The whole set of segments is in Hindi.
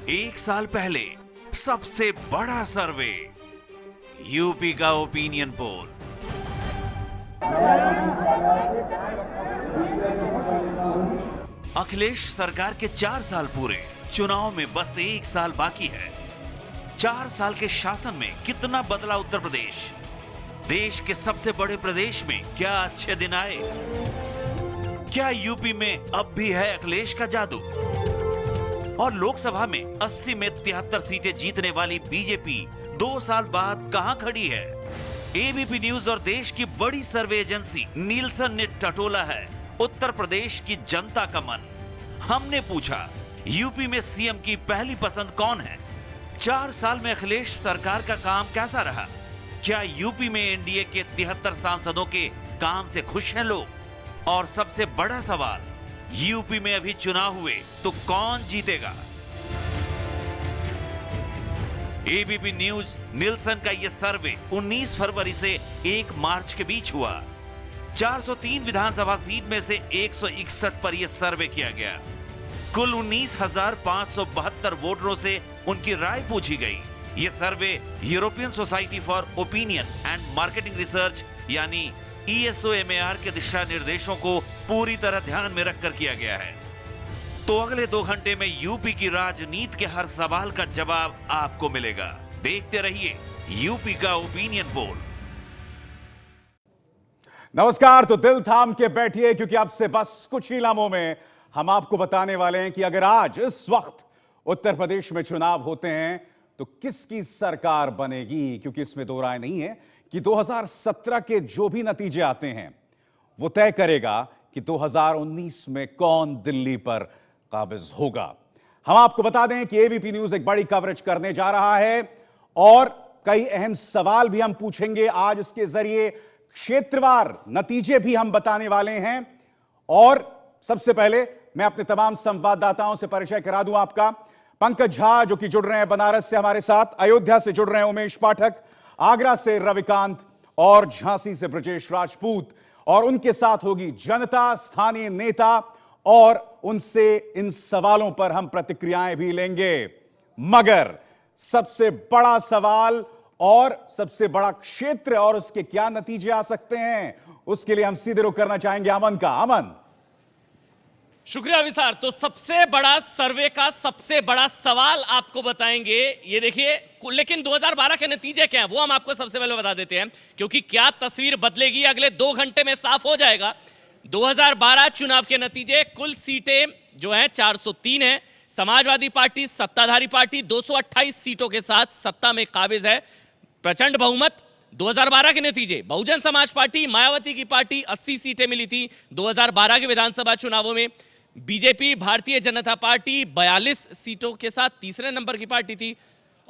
एक साल पहले सबसे बड़ा सर्वे, यूपी का ओपिनियन पोल। अखिलेश सरकार के 4 साल पूरे, चुनाव में बस 1 साल बाकी है। 4 साल के शासन में कितना बदला उत्तर प्रदेश? देश के सबसे बड़े प्रदेश में क्या अच्छे दिन आए? क्या यूपी में अब भी है अखिलेश का जादू? और लोकसभा में 80 में 73 सीटें जीतने वाली बीजेपी 2 साल बाद कहां खड़ी है? एबीपी न्यूज और देश की बड़ी सर्वे एजेंसी नीलसन ने टटोला है उत्तर प्रदेश की जनता का मन। हमने पूछा, यूपी में सीएम की पहली पसंद कौन है? 4 साल में अखिलेश सरकार का काम कैसा रहा? क्या यूपी में एनडीए के 73 सांसदों के काम से खुश हैं लोग? और सबसे बड़ा सवाल, यूपी में अभी चुनाव हुए तो कौन जीतेगा? एबीपी न्यूज नीलसन का यह सर्वे 19 फरवरी से 1 मार्च के बीच हुआ। 403 विधानसभा सीट में से 161 पर यह सर्वे किया गया। कुल 19,572 वोटरों से उनकी राय पूछी गई। यह survey European society for opinion and marketing research यानी ESOMAR के दिशा निर्देशों को पूरी तरह ध्यान में रखकर किया गया है। तो अगले 2 घंटे में यूपी की राजनीति के हर सवाल का जवाब आपको मिलेगा। देखते रहिए यूपी का ओपिनियन पोल। नमस्कार। तो दिल थाम के बैठिए, क्योंकि अब से बस कुछ ही लम्हों में हम आपको बताने वाले हैं कि अगर आज इस वक्त उत्तर प्रदेश में चुनाव होते हैं तो किसकी सरकार बनेगी। क्योंकि इसमें दो राय नहीं है कि 2017 के जो भी नतीजे आते हैं वो तय करेगा कि 2019 में कौन दिल्ली पर काबिज होगा। हम आपको बता दें कि एबीपी न्यूज एक बड़ी कवरेज करने जा रहा है और कई अहम सवाल भी हम पूछेंगे आज इसके जरिए। क्षेत्रवार नतीजे भी हम बताने वाले हैं। और सबसे पहले मैं अपने तमाम संवाददाताओं से परिचय करा दूं आपका। पंकज झा जो कि जुड़ रहे हैं बनारस से हमारे साथ, अयोध्या से जुड़ रहे हैं उमेश पाठक, आगरा से रविकांत और झांसी से ब्रजेश राजपूत। और उनके साथ होगी जनता, स्थानीय नेता, और उनसे इन सवालों पर हम प्रतिक्रियाएं भी लेंगे। मगर सबसे बड़ा सवाल और सबसे बड़ा क्षेत्र और उसके क्या नतीजे आ सकते हैं, उसके लिए हम सीधे रुख करना चाहेंगे अमन का। अमन। शुक्रिया विसार। तो सबसे बड़ा सर्वे का सबसे बड़ा सवाल आपको बताएंगे, ये देखिए। लेकिन 2012 के नतीजे क्या हैं वो हम आपको सबसे पहले बता देते हैं, क्योंकि क्या तस्वीर बदलेगी अगले 2 घंटे में साफ हो जाएगा। 2012 चुनाव के नतीजे, कुल सीटें जो हैं 403 हैं। समाजवादी पार्टी सत्ताधारी पार्टी 228 सीटों के साथ सत्ता में काबिज है, प्रचंड बहुमत। 2012 के नतीजे, बहुजन समाज पार्टी मायावती की पार्टी 80 सीटें मिली थी 2012 के विधानसभा चुनावों में। बीजेपी भारतीय जनता पार्टी 42 सीटों के साथ तीसरे नंबर की पार्टी थी,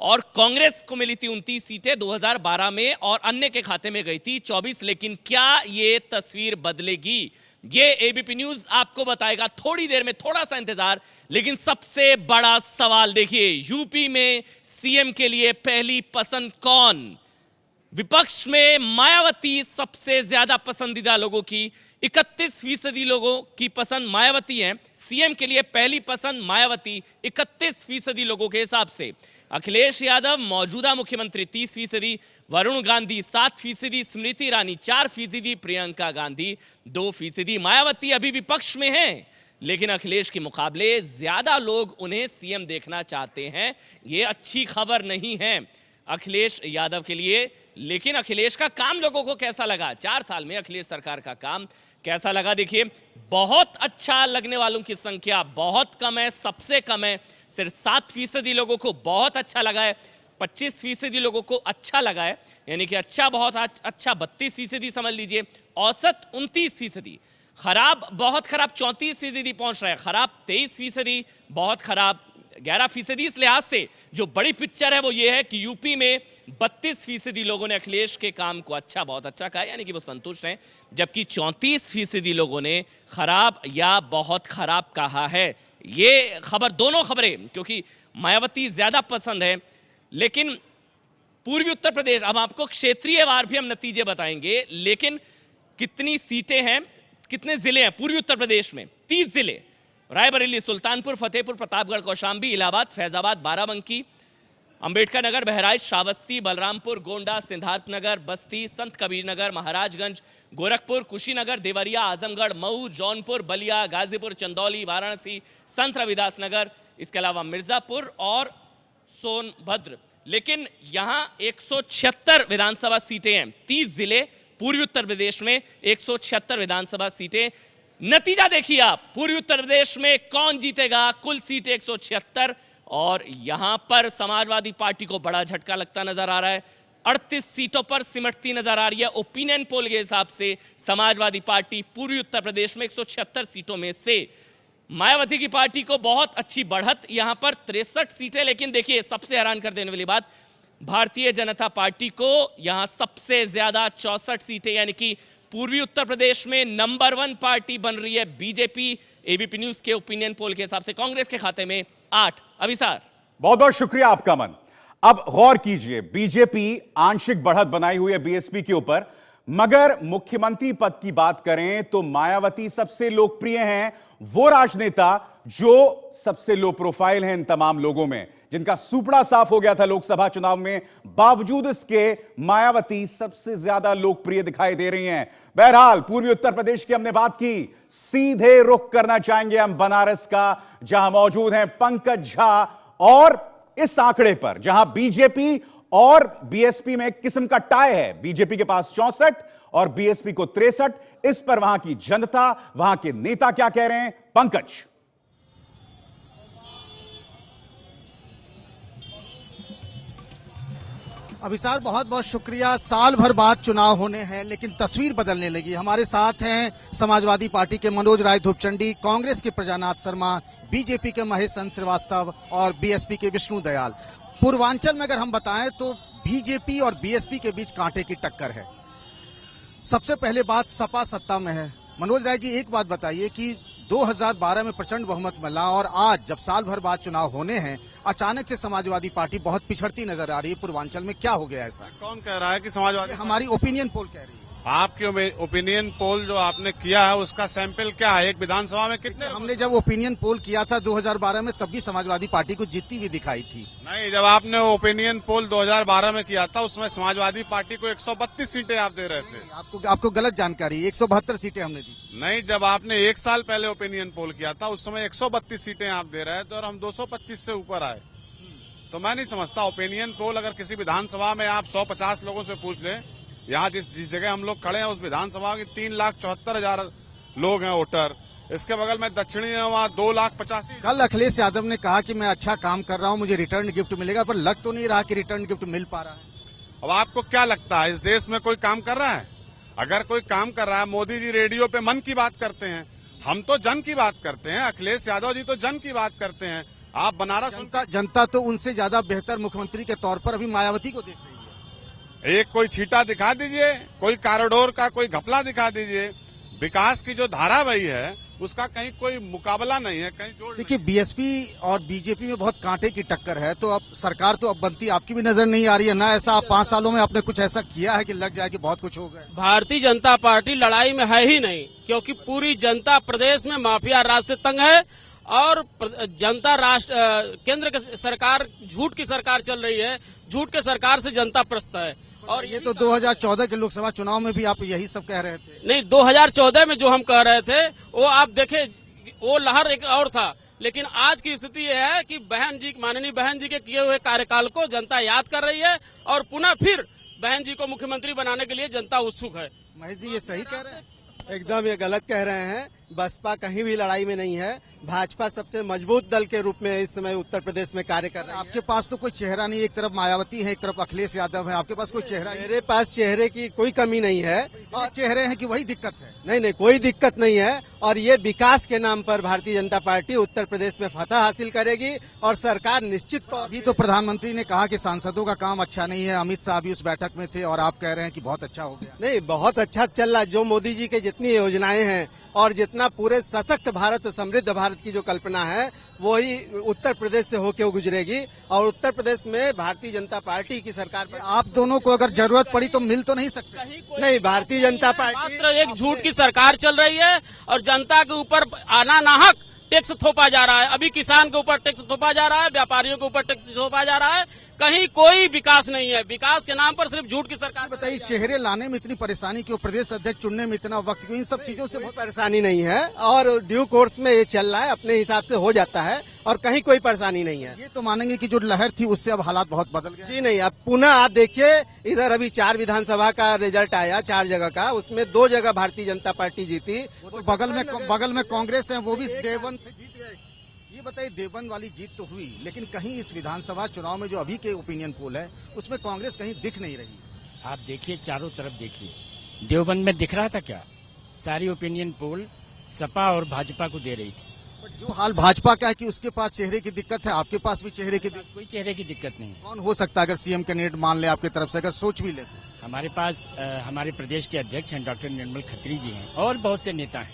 और कांग्रेस को मिली थी 29 सीटें 2012 में, और अन्य के खाते में गई थी 24। लेकिन क्या ये तस्वीर बदलेगी, ये एबीपी न्यूज आपको बताएगा थोड़ी देर में, थोड़ा सा इंतजार। लेकिन सबसे बड़ा सवाल देखिए, यूपी में सीएम के लिए पहली पसंद कौन? विपक्ष में मायावती सबसे ज्यादा पसंदीदा लोगों की, 31% लोगों की पसंद मायावती है। सीएम के लिए पहली पसंद मायावती 31% लोगों के हिसाब से। अखिलेश यादव मौजूदा मुख्यमंत्री 30%, वरुण गांधी 7%, स्मृति ईरानी 4%, प्रियंका गांधी 2%। मायावती अभी विपक्ष में हैं, लेकिन अखिलेश के मुकाबले ज्यादा लोग उन्हें सीएम देखना चाहते हैं। ये अच्छी खबर नहीं है अखिलेश यादव के लिए। लेकिन अखिलेश का काम लोगों को कैसा लगा, 4 साल में अखिलेश सरकार का काम कैसा लगा? देखिए, बहुत अच्छा लगने वालों की संख्या बहुत कम है, सबसे कम है। सिर्फ 7% लोगों को बहुत अच्छा लगा है, 25% लोगों को अच्छा लगा है, यानी कि अच्छा बहुत अच्छा 32% समझ लीजिए, औसत 29%, खराब बहुत खराब 34% पहुंच रहा है, खराब 23%, बहुत खराब 11%। इस लिहाज से जो बड़ी पिक्चर है वो ये है कि यूपी में 32% लोगों ने अखिलेश के काम को अच्छा, बहुत अच्छा कहा, यानी कि वो संतुष्ट हैं, जबकि 34% लोगों ने खराब या बहुत खराब कहा है। ये खबर, दोनों खबरें, क्योंकि मायावती ज्यादा पसंद है। लेकिन पूर्वी उत्तर प्रदेश, अब आपको क्षेत्रीय वार भी हम नतीजे बताएंगे, लेकिन कितनी सीटें हैं, कितने जिले हैं पूर्वी उत्तर प्रदेश में? 30 जिले। रायबरेली, सुल्तानपुर, फतेहपुर, प्रतापगढ़, कौशाम्बी, इलाहाबाद, फैजाबाद, बाराबंकी, अंबेडकर नगर, बहराइच, श्रावस्ती, बलरामपुर, गोंडा, सिद्धार्थनगर, बस्ती, संत कबीर नगर, महाराजगंज, गोरखपुर, कुशीनगर, देवरिया, आजमगढ़, मऊ, जौनपुर, बलिया, गाजीपुर, चंदौली, वाराणसी, संत रविदास नगर, इसके अलावा मिर्जापुर और सोनभद्र। लेकिन यहां 176 विधानसभा सीटें हैं, 30 जिले पूर्वी उत्तर प्रदेश में, 176 विधानसभा सीटें। नतीजा देखिए आप, पूर्वी उत्तर प्रदेश में कौन जीतेगा, कुल सीटें 176 और यहां पर समाजवादी पार्टी को बड़ा झटका लगता नजर आ रहा है। 38 सीटों पर सिमटती नजर आ रही है। ओपिनियन पोल के हिसाब से समाजवादी पार्टी पूर्वी उत्तर प्रदेश में 176 सीटों में से मायावती की पार्टी को बहुत अच्छी बढ़त, यहां पर 63 सीटें। लेकिन देखिए सबसे हैरान कर देने वाली बात, भारतीय जनता पार्टी को यहां सबसे ज्यादा 64 सीटें, यानी कि पूर्वी उत्तर प्रदेश में नंबर 1 पार्टी बन रही है बीजेपी। एबीपी न्यूज के ओपिनियन पोल के हिसाब से कांग्रेस के खाते में 8। अभिसार, बहुत बहुत शुक्रिया आपका मन। अब गौर कीजिए, बीजेपी आंशिक बढ़त बनाई हुई है बीएसपी के ऊपर, मगर मुख्यमंत्री पद की बात करें तो मायावती सबसे लोकप्रिय हैं, वो राजनेता जो सबसे लो प्रोफाइल हैं इन तमाम लोगों में, जिनका सुपड़ा साफ हो गया था लोकसभा चुनाव में। बावजूद इसके मायावती सबसे ज्यादा लोकप्रिय दिखाई दे रही हैं। बहरहाल पूर्वी उत्तर प्रदेश की हमने बात की, सीधे रुख करना चाहेंगे हम बनारस का, जहां मौजूद हैं पंकज झा। और इस आंकड़े पर जहां बीजेपी और बीएसपी में एक किस्म का टाई है, बीजेपी के पास 64 और बीएसपी को 63, इस पर वहां की जनता, वहां के नेता क्या कह रहे हैं, पंकज। अभिसार, बहुत बहुत शुक्रिया। साल भर बाद चुनाव होने हैं लेकिन तस्वीर बदलने लगी। हमारे साथ हैं समाजवादी पार्टी के मनोज राय धूपचंडी, कांग्रेस के प्रजानाथ शर्मा, बीजेपी के महेश चंद्र श्रीवास्तव और बीएसपी के विष्णु दयाल। पूर्वांचल में अगर हम बताएं तो बीजेपी और बीएसपी के बीच कांटे की टक्कर है। सबसे पहले बात, सपा सत्ता में है। मनोज राय जी, एक बात बताइए कि 2012 में प्रचंड बहुमत मिला और आज जब साल भर बाद चुनाव होने हैं, अचानक से समाजवादी पार्टी बहुत पिछड़ती नजर आ रही है। पूर्वांचल में क्या हो गया ऐसा? कौन कह रहा है कि समाजवादी? हमारी ओपिनियन पोल कह रही है। आपकी ओपिनियन पोल जो आपने किया है उसका सैंपल क्या है? एक विधानसभा में कितने? हमने जब ओपिनियन पोल किया था 2012 में, तब भी समाजवादी पार्टी को जीतती हुई दिखाई थी। नहीं, जब आपने ओपिनियन पोल 2012 में किया था उसमें समाजवादी पार्टी को 132 सीटें आप दे रहे थे। आपको गलत जानकारी, 172 सीटें हमने दी। नहीं, जब आपने 1 साल पहले ओपिनियन पोल किया था उस समय 132 सीटें आप दे रहे थे और हम 225 से ऊपर आए। तो मैं नहीं समझता, ओपिनियन पोल अगर किसी विधानसभा में आप 150 लोगों से पूछ लें, यहाँ जिस जगह हम लोग खड़े हैं उस विधानसभा के 3,74,000 लोग हैं वोटर। इसके बगल में दक्षिणी है, वहाँ 2,85,000। कल अखिलेश यादव ने कहा कि मैं अच्छा काम कर रहा हूँ, मुझे रिटर्न गिफ्ट मिलेगा, पर लग तो नहीं रहा कि रिटर्न गिफ्ट मिल पा रहा है। अब आपको क्या लगता है, इस देश में कोई काम कर रहा है? अगर कोई काम कर रहा है, मोदी जी रेडियो पे मन की बात करते हैं, हम तो जन की बात करते हैं। अखिलेश यादव जी तो जन की बात करते हैं। आप बनारस, जनता तो उनसे ज्यादा बेहतर मुख्यमंत्री के तौर पर अभी मायावती को देख रही है। एक कोई छीटा दिखा दीजिए, कोई कॉरिडोर का कोई घपला दिखा दीजिए। विकास की जो धारा बही है उसका कहीं कोई मुकाबला नहीं है, कहीं जोड़। देखिए, बीएसपी और बीजेपी में बहुत कांटे की टक्कर है, तो अब सरकार तो अब बनती आपकी भी नजर नहीं आ रही है ना। ऐसा आप 5 सालों में आपने कुछ ऐसा किया है कि लग जाए कि बहुत कुछ हो गया? भारतीय जनता पार्टी लड़ाई में है ही नहीं, क्योंकि पूरी जनता प्रदेश में माफिया राज से तंग है और जनता केंद्र की सरकार, झूठ की सरकार चल रही है, झूठ के सरकार से जनता प्रस्त है। और ये तो 2014 के लोकसभा चुनाव में भी आप यही सब कह रहे थे। नहीं, 2014 में जो हम कह रहे थे वो आप देखे, वो लहर एक और था। लेकिन आज की स्थिति ये है कि माननीय बहन जी के किए हुए कार्यकाल को जनता याद कर रही है और पुनः फिर बहन जी को मुख्यमंत्री बनाने के लिए जनता उत्सुक है। महेश जी, ये सही कह रहे हैं? एकदम ये गलत कह रहे हैं। बसपा कहीं भी लड़ाई में नहीं है। भाजपा सबसे मजबूत दल के रूप में इस समय उत्तर प्रदेश में कार्य कर रहा है। आपके पास तो कोई चेहरा नहीं, एक तरफ मायावती है, एक तरफ अखिलेश यादव है, आपके पास कोई चेहरा? मेरे पास चेहरे की कोई कमी नहीं है। और चेहरे हैं कि वही दिक्कत है? नहीं, कोई दिक्कत नहीं है। और ये विकास के नाम पर भारतीय जनता पार्टी उत्तर प्रदेश में फतह हासिल करेगी और सरकार निश्चित तौर। अभी तो प्रधानमंत्री ने कहा कि सांसदों का काम अच्छा नहीं है, अमित शाह भी उस बैठक में थे और आप कह रहे हैं कि बहुत अच्छा हो गया। नहीं, बहुत अच्छा चल रहा। जो मोदी जी के जितनी योजनाएं हैं और जितना पूरे सशक्त भारत, समृद्ध भारत की जो कल्पना है, वही उत्तर प्रदेश से होकर गुजरेगी और उत्तर प्रदेश में भारतीय जनता पार्टी की सरकार पर। आप दोनों को अगर जरूरत पड़ी तो मिल तो नहीं सकते? नहीं, भारतीय जनता पार्टी मात्र एक झूठ की सरकार चल रही है और जनता के ऊपर आना नाहक टैक्स थोपा जा रहा है। अभी किसान के ऊपर टैक्स थोपा जा रहा है, व्यापारियों के ऊपर टैक्स थोपा जा रहा है। कहीं कोई विकास नहीं है। विकास के नाम पर सिर्फ झूठ की सरकार। बताइए, चेहरे लाने में इतनी परेशानी क्यों, प्रदेश अध्यक्ष चुनने में इतना वक्त क्यों, इन सब चीजों से बहुत परेशानी नहीं है और ड्यू कोर्स में ये चल रहा है, अपने हिसाब से हो जाता है और कहीं कोई परेशानी नहीं है। ये तो मानेंगे कि जो लहर थी उससे अब हालात बहुत बदल गए। जी नहीं, अब पुनः आप देखिए, इधर अभी 4 विधानसभा का रिजल्ट आया, 4 जगह का, उसमें 2 जगह भारतीय जनता पार्टी जीती। तो बगल में कांग्रेस है, वो भी देवबंद से जीत गए। ये बताइए, देवबंद वाली जीत तो हुई, लेकिन कहीं इस विधानसभा चुनाव में जो अभी के ओपिनियन पोल है उसमें कांग्रेस कहीं दिख नहीं रही। आप देखिए, चारों तरफ देखिए, देवबंद में दिख रहा था क्या? सारी ओपिनियन पोल सपा और भाजपा को दे रही थी। जो हाल भाजपा का है कि उसके पास चेहरे की दिक्कत है, आपके पास भी चेहरे की दिक्कत। कोई चेहरे की दिक्कत नहीं है। कौन हो सकता है अगर सीएम कैंडिडेट मान ले आपकी तरफ से, अगर सोच भी ले? हमारे पास हमारे प्रदेश के अध्यक्ष हैं डॉक्टर निर्मल खत्री जी हैं और बहुत से नेता हैं,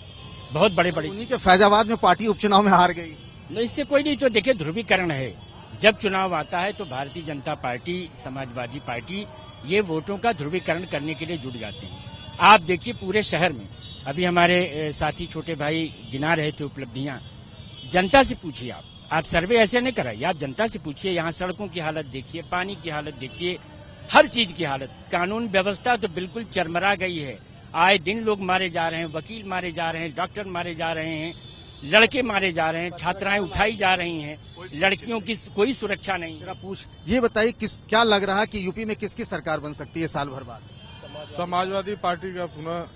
बहुत बड़े बड़े। उन्हीं के फैजाबाद में पार्टी उपचुनाव में हार गई। नहीं, इससे कोई नहीं। तो देखिए, ध्रुवीकरण है। जब चुनाव आता है तो भारतीय जनता पार्टी, समाजवादी पार्टी ये वोटों का ध्रुवीकरण करने के लिए जुट जाते हैं। आप देखिए, पूरे शहर में अभी हमारे साथी छोटे भाई गिना रहे थे उपलब्धियां। जनता से पूछिए, आप सर्वे ऐसे नहीं कराइए, आप जनता से पूछिए। यहाँ सड़कों की हालत देखिए, पानी की हालत देखिए, हर चीज की हालत। कानून व्यवस्था तो बिल्कुल चरमरा गई है। आए दिन लोग मारे जा रहे हैं, वकील मारे जा रहे हैं, डॉक्टर मारे जा रहे हैं, लड़के मारे जा रहे हैं, छात्राएं उठाई जा रही हैं, लड़कियों की कोई सुरक्षा नहीं। ये बताइए, क्या लग रहा है कि यूपी में किसकी सरकार बन सकती है साल भर बाद? समाजवादी पार्टी का पुनः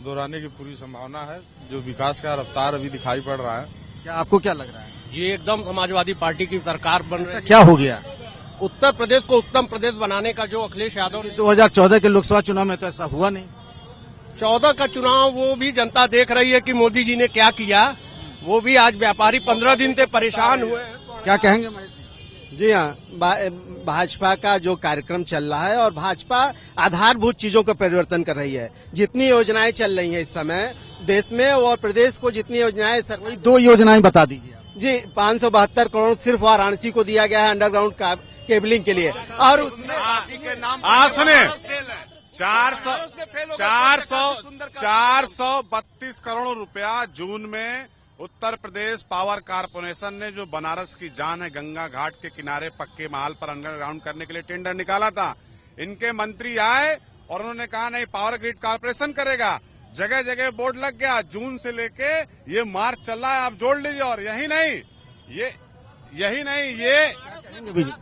दोहराने की पूरी संभावना है। जो विकास का रफ्तार अभी दिखाई पड़ रहा है। क्या आपको क्या लग रहा है? ये एकदम समाजवादी पार्टी की सरकार बन रही है। क्या हो गया? उत्तर प्रदेश को उत्तम प्रदेश बनाने का जो अखिलेश यादव ने 2014 के लोकसभा चुनाव में तो ऐसा हुआ नहीं। 14 का चुनाव वो भी जनता देख रही है कि मोदी जी ने क्या किया। वो भी आज व्यापारी 15 दिन से परेशान हुए हैं। क्या कहेंगे? जी हाँ, भाजपा का जो कार्यक्रम चल रहा है और भाजपा आधारभूत चीजों का परिवर्तन कर रही है। जितनी योजनाएं चल रही हैं इस समय देश में और प्रदेश को, जितनी योजनाएं, 2 योजनाएं बता दीजिए जी। 572 करोड़ सिर्फ वाराणसी को दिया गया है अंडरग्राउंड केबलिंग के लिए, और उसमें आप सुने 432 करोड़ रुपया जून में उत्तर प्रदेश पावर कारपोरेशन ने, जो बनारस की जान है, गंगा घाट के किनारे पक्के माल पर अंडरग्राउंड करने के लिए टेंडर निकाला था। इनके मंत्री आए और उन्होंने कहा नहीं, पावर ग्रिड कारपोरेशन करेगा। जगह जगह बोर्ड लग गया। जून से लेके ये मार्च चल रहा है, आप जोड़ लीजिए। और यही नहीं, ये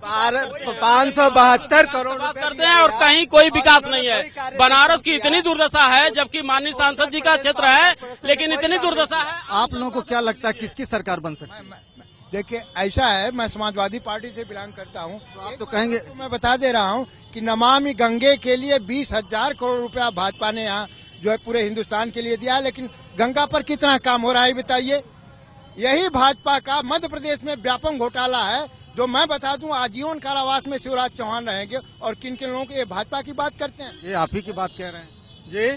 572 करोड़ करते हैं और कहीं कोई विकास नहीं है। बनारस की इतनी दुर्दशा है, जबकि माननीय सांसद जी का क्षेत्र है, लेकिन इतनी दुर्दशा है। आप लोगों को क्या लगता है किसकी सरकार बन सकती है? देखिए, ऐसा है, मैं समाजवादी पार्टी से बिलोंग करता हूँ। आप तो कहेंगे, तो मैं बता दे रहा हूँ कि नमामि गंगे के लिए 20,000 करोड़ रुपया भाजपा ने यहाँ जो है पूरे हिंदुस्तान के लिए दिया है, लेकिन गंगा पर कितना काम हो रहा है बताइए। यही भाजपा का मध्य प्रदेश में व्यापक घोटाला है, जो मैं बता दूं, आजीवन कारावास में शिवराज चौहान रहेंगे। और किन किन लोगों को ये भाजपा की बात करते हैं? ये आप ही की बात कह रहे हैं जी।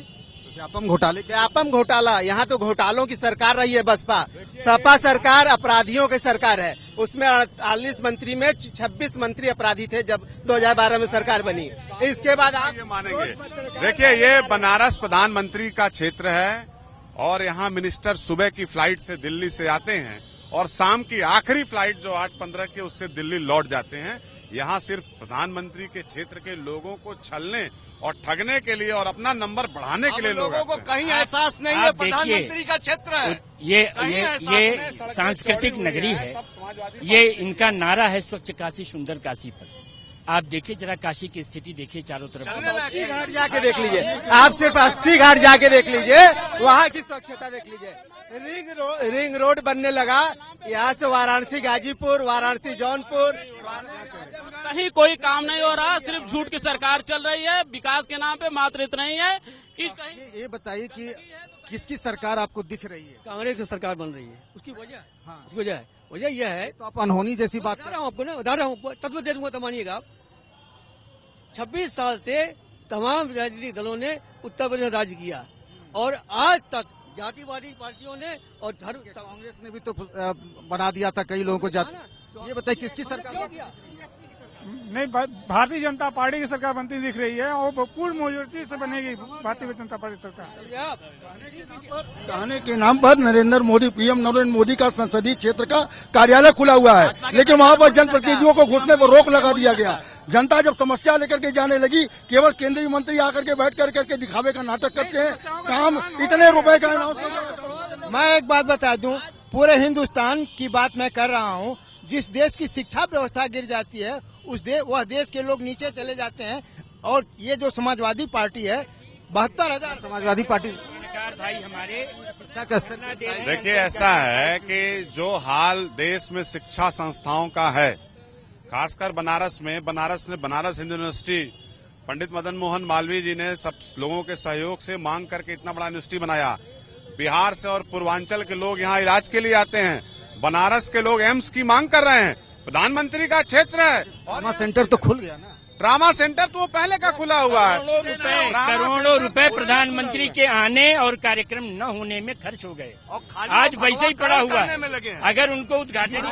व्यापम घोटाले, व्यापम घोटाला। यहाँ तो घोटालों की सरकार रही है बसपा। सपा सरकार अपराधियों की सरकार है। उसमें 48 मंत्री में 26 मंत्री अपराधी थे जब 2012 में सरकार बनी। इसके बाद आप ये मानेंगे, देखिए, ये बनारस प्रधानमंत्री का क्षेत्र है और यहाँ मिनिस्टर सुबह की फ्लाइट से दिल्ली से आते हैं और शाम की आखिरी फ्लाइट जो 8:15 की, उससे दिल्ली लौट जाते हैं। यहाँ सिर्फ प्रधानमंत्री के क्षेत्र के लोगों को छलने और ठगने के लिए और अपना नंबर बढ़ाने के लिए लोगों को कहीं एहसास नहीं है प्रधानमंत्री का क्षेत्र है। ये सांस्कृतिक नगरी है। ये इनका नारा है, स्वच्छ काशी सुंदर काशी पर। आप देखिए, जरा काशी की स्थिति देखिए चारों तरफ। 80 घाट जाके देख लीजिए, आप सिर्फ 80 घाट जाके देख लीजिए, वहाँ की स्वच्छता देख लीजिए। रिंग रोड बनने लगा, यहाँ से वाराणसी गाजीपुर, वाराणसी जौनपुर, कहीं कोई काम नहीं हो रहा। सिर्फ झूठ की सरकार चल रही है। विकास के नाम पे मात्र इतना ही है कि कहीं। ये बताइए कि किसकी सरकार आपको दिख रही है? कांग्रेस की सरकार बन रही है। उसकी वजह, हाँ, उसकी वजह यह है, तो आप अनहोनी जैसी बात बता रहा हूँ आपको ना, बता रहा हूँ, तत्व दे दूंगा तो मानिएगा आप। 26 साल से तमाम राजनीतिक दलों ने उत्तर प्रदेश में राज किया और आज तक जातिवादी पार्टियों ने और धर्म, कांग्रेस ने भी तो बना दिया था कई लोगों को जाति। ये बताइए किसकी सरकार? नहीं, भारतीय जनता पार्टी की सरकार बनती दिख रही है और पूर्ण मेजोरिटी से बनेगी भारतीय जनता पार्टी सरकार। कहने के नाम पर नरेंद्र मोदी, पीएम नरेंद्र मोदी का संसदीय क्षेत्र का कार्यालय खुला हुआ है, लेकिन वहाँ पर जनप्रतिनिधियों को घुसने पर रोक लगा दिया गया। जनता जब समस्या लेकर के जाने लगी, केवल केंद्रीय मंत्री आकर के बैठ करके दिखावे का नाटक करते हैं। काम इतने रुपए का अनाउंस। मैं एक बात बता दूं, पूरे हिंदुस्तान की बात मैं कर रहा हूं। जिस देश की शिक्षा व्यवस्था गिर जाती है वह देश के लोग नीचे चले जाते हैं। और ये जो समाजवादी पार्टी है, 72,000 समाजवादी पार्टी भाई हमारे शिक्षा का स्तर। देखिए, ऐसा है कि जो हाल देश में शिक्षा संस्थाओं का है, खासकर बनारस हिंदू यूनिवर्सिटी, पंडित मदन मोहन मालवीय जी ने सब लोगों के सहयोग से मांग करके इतना बड़ा यूनिवर्सिटी बनाया। बिहार से और पूर्वांचल के लोग यहाँ इलाज के लिए आते हैं। बनारस के लोग एम्स की मांग कर रहे हैं। प्रधानमंत्री का क्षेत्र है। ट्रामा सेंटर तो खुल गया ना। ट्रामा सेंटर तो वो पहले का खुला हुआ है। करोड़ों रुपए प्रधानमंत्री के आने और कार्यक्रम न होने में खर्च हो गए, आज वैसे ही पड़ा हुआ है। अगर उनको उद्घाटन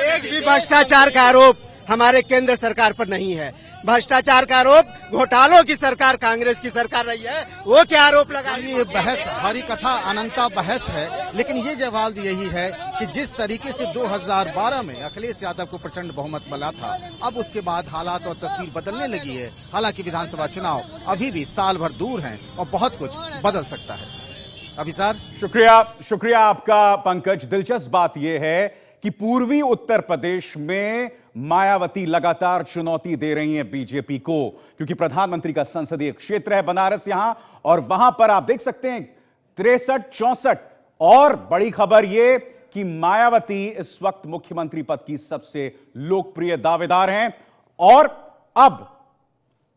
एक भी भ्रष्टाचार का आरोप हमारे केंद्र सरकार पर नहीं है। भ्रष्टाचार का आरोप घोटालों की सरकार, कांग्रेस की सरकार रही है। वो क्या आरोप लगा? ये बहस हरी कथा अनंता बहस है, लेकिन ये जवाब यही है कि जिस तरीके से 2012 में अखिलेश यादव को प्रचंड बहुमत मिला था, अब उसके बाद हालात और तस्वीर बदलने लगी है। हालांकि विधानसभा चुनाव अभी भी साल भर दूर हैं और बहुत कुछ बदल सकता है। अभी सर, शुक्रिया आपका पंकज। दिलचस्प बात यह है कि पूर्वी उत्तर प्रदेश में मायावती लगातार चुनौती दे रही हैं बीजेपी को, क्योंकि प्रधानमंत्री का संसदीय क्षेत्र है बनारस यहां, और वहां पर आप देख सकते हैं 63-64। और बड़ी खबर यह कि मायावती इस वक्त मुख्यमंत्री पद की सबसे लोकप्रिय दावेदार हैं।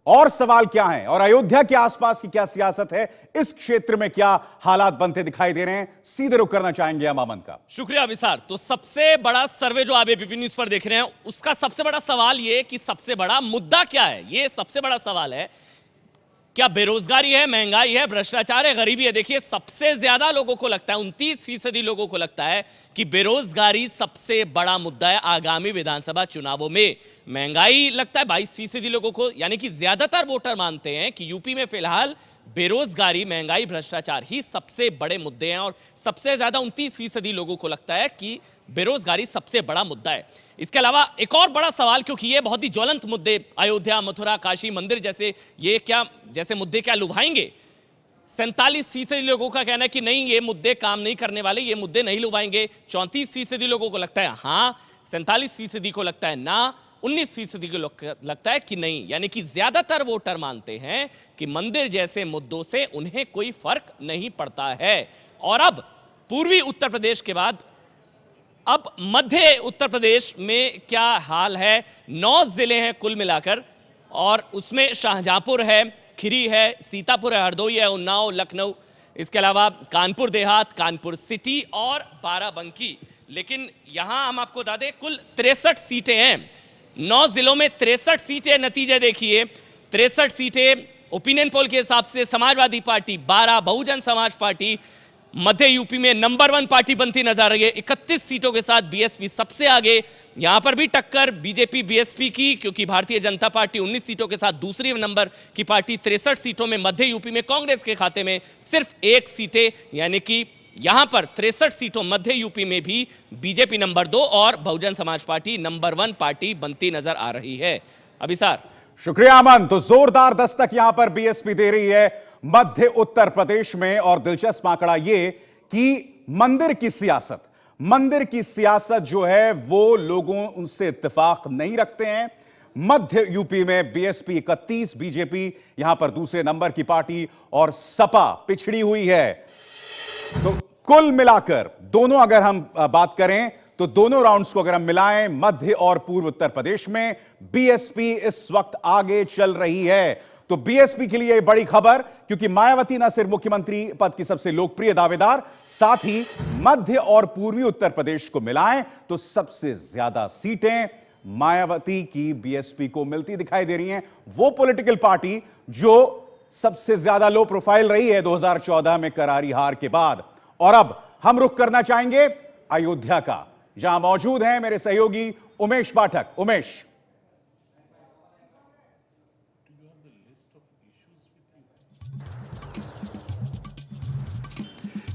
और सवाल क्या है, और अयोध्या के आसपास की क्या सियासत है, इस क्षेत्र में क्या हालात बनते दिखाई दे रहे हैं, सीधे रुख करना चाहेंगे हम अमन का। शुक्रिया विसार। तो सबसे बड़ा सर्वे जो आप एबीपी न्यूज पर देख रहे हैं, उसका सबसे बड़ा सवाल यह कि सबसे बड़ा मुद्दा क्या है। यह सबसे बड़ा सवाल है, क्या बेरोजगारी है, महंगाई है, भ्रष्टाचार है, गरीबी है। देखिए, सबसे ज्यादा लोगों को लगता है, 29% लोगों को लगता है कि बेरोजगारी सबसे बड़ा मुद्दा है आगामी विधानसभा चुनावों में। महंगाई लगता है 22% लोगों को, यानी कि ज्यादातर वोटर मानते हैं कि यूपी में फिलहाल बेरोजगारी, महंगाई, भ्रष्टाचार ही सबसे बड़े मुद्दे हैं। और सबसे ज्यादा 29% लोगों को लगता है कि बेरोजगारी सबसे बड़ा मुद्दा है। इसके अलावा एक और बड़ा सवाल, क्योंकि ये बहुत ही ज्वलंत मुद्दे, अयोध्या, मथुरा, काशी मंदिर जैसे मुद्दे क्या लुभाएंगे। 47% लोगों का कहना है कि नहीं, ये मुद्दे काम नहीं करने वाले, ये मुद्दे नहीं लुभाएंगे। 34% लोगों को लगता है हाँ, 47% को लगता है ना, 19% को लगता है कि नहीं। यानी कि ज्यादातर वोटर मानते हैं कि मंदिर जैसे मुद्दों से उन्हें कोई फर्क नहीं पड़ता है। और अब पूर्वी उत्तर प्रदेश के बाद अब मध्य उत्तर प्रदेश में क्या हाल है। 9 जिले हैं कुल मिलाकर, और उसमें शाहजहांपुर है, खिरी है, सीतापुर है, हरदोई है, उन्नाव, लखनऊ, इसके अलावा कानपुर देहात, कानपुर सिटी और बाराबंकी। लेकिन यहां हम आपको बता दें, कुल 63 सीटें हैं। 9 जिलों में 63 सीटें। नतीजे देखिए, 63 सीटें ओपिनियन पोल के हिसाब से समाजवादी पार्टी 12, बहुजन समाज पार्टी मध्य यूपी में नंबर 1 पार्टी बनती नजर आ रही है 31 सीटों के साथ। बीएसपी सबसे आगे, यहां पर भी टक्कर बीजेपी बीएसपी की, क्योंकि भारतीय जनता पार्टी 19 सीटों के साथ दूसरी नंबर की पार्टी 63 सीटों में। मध्य यूपी में कांग्रेस के खाते में सिर्फ 1 सीटें, यानी कि यहां पर 63 सीटों मध्य यूपी में भी बीजेपी नंबर 2 और Bahujan Samaj party number 1 party बनती नजर आ रही है। अभी सर, शुक्रिया अमन। तो जोरदार दस्तक यहां पर बीएसपी दे रही है मध्य उत्तर प्रदेश में। और दिलचस्प आंकड़ा यह कि मंदिर की सियासत जो है वो लोगों उनसे इत्तेफाक नहीं रखते हैं। मध्य यूपी में बीएसपी 31, बीजेपी यहां पर दूसरे नंबर की पार्टी, और सपा पिछड़ी हुई है। तो कुल मिलाकर दोनों, अगर हम बात करें तो दोनों राउंड्स को अगर हम मिलाएं, मध्य और पूर्व उत्तर प्रदेश में बीएसपी इस वक्त आगे चल रही है। तो बीएसपी के लिए बड़ी खबर, क्योंकि मायावती न सिर्फ मुख्यमंत्री पद की सबसे लोकप्रिय दावेदार, साथ ही मध्य और पूर्वी उत्तर प्रदेश को मिलाएं तो सबसे ज्यादा सीटें मायावती की बीएसपी को मिलती दिखाई दे रही हैं। वो पॉलिटिकल पार्टी जो सबसे ज्यादा लो प्रोफाइल रही है 2014 में करारी हार के बाद। और अब हम रुख करना चाहेंगे अयोध्या का, जहां मौजूद हैं मेरे सहयोगी उमेश पाठक। उमेश,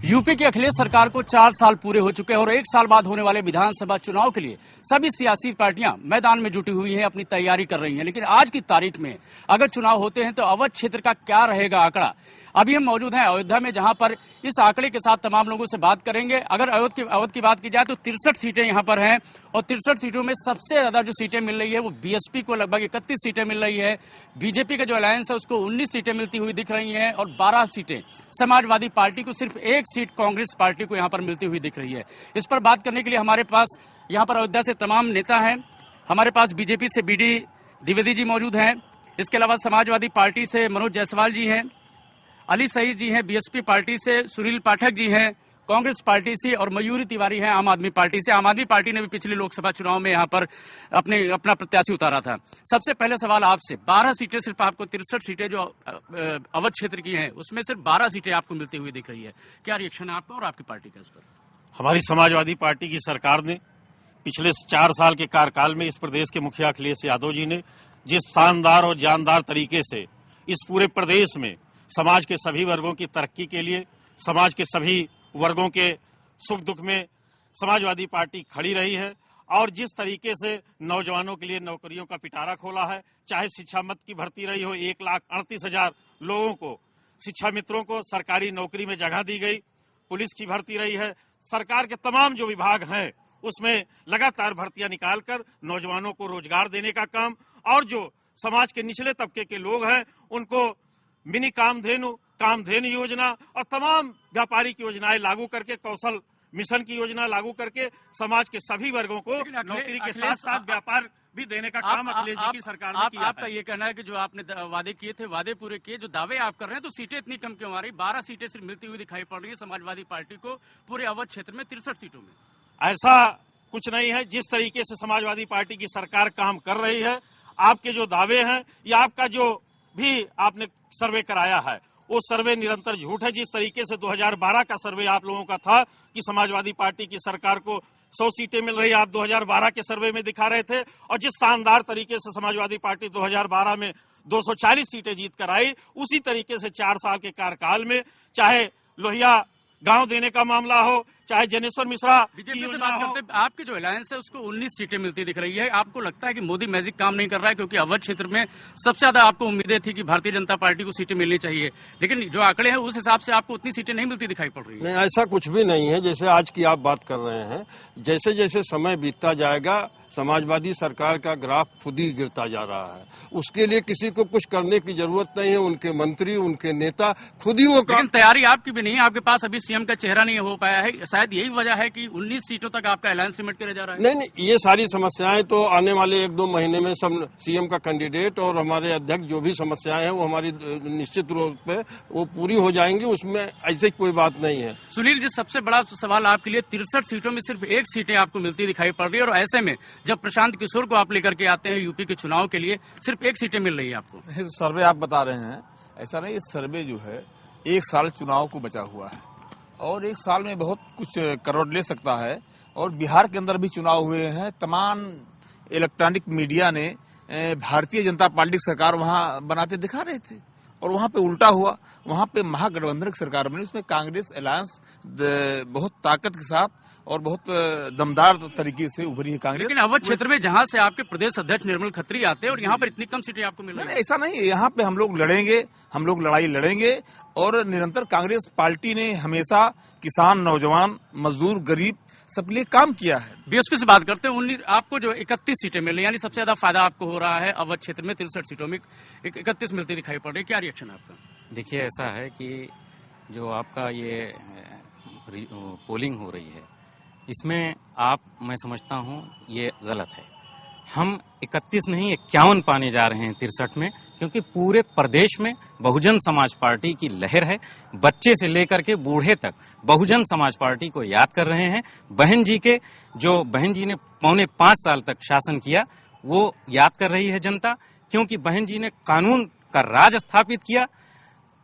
यूपी की अखिलेश सरकार को 4 साल पूरे हो चुके हैं और 1 साल बाद होने वाले विधानसभा चुनाव के लिए सभी सियासी पार्टियां मैदान में जुटी हुई हैं, अपनी तैयारी कर रही हैं। लेकिन आज की तारीख में अगर चुनाव होते हैं तो अवध क्षेत्र का क्या रहेगा आंकड़ा। अभी हम मौजूद हैं अयोध्या में, जहां पर इस आंकड़े के साथ तमाम लोगों से बात करेंगे। अगर अवध की बात की जाए तो 63 सीटें यहां पर हैं और 63 सीटों में सबसे ज्यादा जो सीटें मिल रही है वो बीएसपी को लगभग 31 सीटें मिल रही है। बीजेपी का जो अलायंस है उसको 19 सीटें मिलती हुई दिख रही हैं और 12 सीटें समाजवादी पार्टी को, सिर्फ 1 सीट कांग्रेस पार्टी को यहां पर मिलती हुई दिख रही है। इस पर बात करने के लिए हमारे पास यहां पर अयोध्या से तमाम नेता हैं। हमारे पास बीजेपी से बीडी द्विवेदी जी मौजूद हैं, इसके अलावा समाजवादी पार्टी से मनोज जायसवाल जी हैं, अली सईद जी हैं, बीएसपी पार्टी से सुनील पाठक जी हैं, कांग्रेस पार्टी से और मयूरी तिवारी हैं आम आदमी पार्टी से। आम आदमी पार्टी ने भी पिछले लोकसभा चुनाव में यहां पर अपना प्रत्याशी उतारा था। सबसे पहले सवाल आपसे, 12 सीटें सिर्फ आपको, 63 सीटें जो अवध क्षेत्र की हैं उसमें सिर्फ 12 सीटें आपको मिलती हुई दिख रही है, क्या रिएक्शन है आपका और आपकी पार्टी का इस पर? हमारी समाजवादी पार्टी की सरकार ने पिछले 4 साल के कार्यकाल में इस प्रदेश के मुखिया अखिलेश यादव जी ने जिस शानदार और जानदार तरीके से इस पूरे प्रदेश में समाज के सभी वर्गों की तरक्की के लिए, समाज के सभी वर्गों के सुख दुख में समाजवादी पार्टी खड़ी रही है और जिस तरीके से नौजवानों के लिए नौकरियों का पिटारा खोला है, चाहे शिक्षा मत की भर्ती रही हो, 1,38,000 लोगों को, शिक्षा मित्रों को सरकारी नौकरी में जगह दी गई, पुलिस की भर्ती रही है, सरकार के तमाम जो विभाग हैं उसमें लगातार भर्तियां निकालकर नौजवानों को रोजगार देने का काम, और जो समाज के निचले तबके के लोग हैं उनको मिनी कामधेनु योजना और तमाम व्यापारिक योजनाएं लागू करके, कौशल मिशन की योजना लागू करके समाज के सभी वर्गों को नौकरी के साथ साथ व्यापार भी देने का काम अखिलेश जी की सरकार ने किया है। आपका ये कहना है कि जो आपने वादे किए थे, वादे पूरे किए, जो दावे आप कर रहे हैं, तो सीटें इतनी कम क्यों आ रही? 12 सीटें सिर्फ मिलती हुई दिखाई पड़ रही है समाजवादी पार्टी को पूरे अवध क्षेत्र में 63 सीटों में। ऐसा कुछ नहीं है। जिस तरीके से समाजवादी पार्टी की सरकार काम कर रही है, आपके जो दावे हैं या आपका जो भी आपने सर्वे कराया है वो सर्वे निरंतर झूठ है। जिस तरीके से 2012 का सर्वे आप लोगों का था कि समाजवादी पार्टी की सरकार को 100 सीटें मिल रही है, आप 2012 के सर्वे में दिखा रहे थे, और जिस शानदार तरीके से समाजवादी पार्टी 2012 में 240 सीटें जीत कर आई, उसी तरीके से 4 साल के कार्यकाल में चाहे लोहिया गांव देने का मामला हो, चाहे जनेश्वर मिश्रा बीजेपी से बात करते, आपके जो अलायंस है उसको 19 सीटें मिलती दिख रही है। आपको लगता है कि मोदी मैजिक काम नहीं कर रहा है? क्योंकि अवध क्षेत्र में सबसे ज्यादा आपको उम्मीदें थी कि भारतीय जनता पार्टी को सीटें मिलनी चाहिए, लेकिन जो आंकड़े हैं उस हिसाब से आपको उतनी सीटें नहीं मिलती दिखाई पड़ रही है। नहीं, ऐसा कुछ भी नहीं है जैसे आज की आप बात कर रहे हैं। जैसे जैसे समय बीतता जाएगा समाजवादी सरकार का ग्राफ खुद ही गिरता जा रहा है। उसके लिए किसी को कुछ करने की जरूरत नहीं है, उनके मंत्री, उनके नेता खुद ही वो काम। लेकिन तैयारी आपकी भी नहीं है, आपके पास अभी सीएम का चेहरा नहीं हो पाया है, शायद यही वजह है कि 19 सीटों तक आपका अलायंस सिमट के रह जा रहा है। नहीं, ये सारी समस्याएं तो आने वाले 1-2 महीने में सब सीएम का कैंडिडेट और हमारे अध्यक्ष जो भी समस्याएं हैं वो हमारी निश्चित रूप पे वो पूरी हो जाएंगी, उसमें ऐसी कोई बात नहीं है। सुनील जी, सबसे बड़ा सवाल आपके लिए, 63 सीटों में सिर्फ 1 सीटें आपको मिलती दिखाई पड़ रही है, और ऐसे में जब प्रशांत किशोर को आप लेकर के आते हैं यूपी के चुनाव के लिए, सिर्फ 1 सीटें मिल रही है आपको। सर्वे आप बता रहे हैं, ऐसा नहीं, सर्वे जो है 1 साल चुनाव को बचा हुआ है और 1 साल में बहुत कुछ करोड़ ले सकता है। और बिहार के अंदर भी चुनाव हुए हैं, तमाम इलेक्ट्रॉनिक मीडिया ने भारतीय जनता पार्टी की सरकार वहां बनाते दिखा रहे थे और वहां पे उल्टा हुआ। वहां पे महागठबंधन की सरकार बनी, उसमें कांग्रेस अलायंस बहुत ताकत के साथ और बहुत दमदार तरीके से उभरी है कांग्रेस। लेकिन अवध क्षेत्र में जहां से आपके प्रदेश अध्यक्ष निर्मल खत्री आते हैं और यहाँ पर इतनी कम सीटें आपको मिल रही है। ऐसा नहीं है, यहाँ पे हम लोग लड़ेंगे, हम लोग लड़ाई लड़ेंगे और निरंतर कांग्रेस पार्टी ने हमेशा किसान, नौजवान, मजदूर, गरीब सब लिए काम किया है। बीएसपी से बात करते हैं, आपको जो 31 सीटें मिल रही है, यानी सबसे ज्यादा फायदा आपको हो रहा है अवध क्षेत्र में, 63 सीटों में 31 मिलती दिखाई पड़ रही है, क्या रिएक्शन है आपका? देखिए, ऐसा है कि जो आपका ये पोलिंग हो रही है इसमें मैं समझता हूँ ये गलत है। हम 31 नहीं 51 पाने जा रहे हैं 63 में, क्योंकि पूरे प्रदेश में बहुजन समाज पार्टी की लहर है। बच्चे से लेकर के बूढ़े तक बहुजन समाज पार्टी को याद कर रहे हैं। बहन जी ने 4.25 साल तक शासन किया वो याद कर रही है जनता, क्योंकि बहन जी ने कानून का राज स्थापित किया,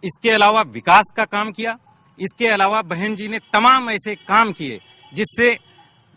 इसके अलावा विकास का काम किया, इसके अलावा बहन जी ने तमाम ऐसे काम किए जिससे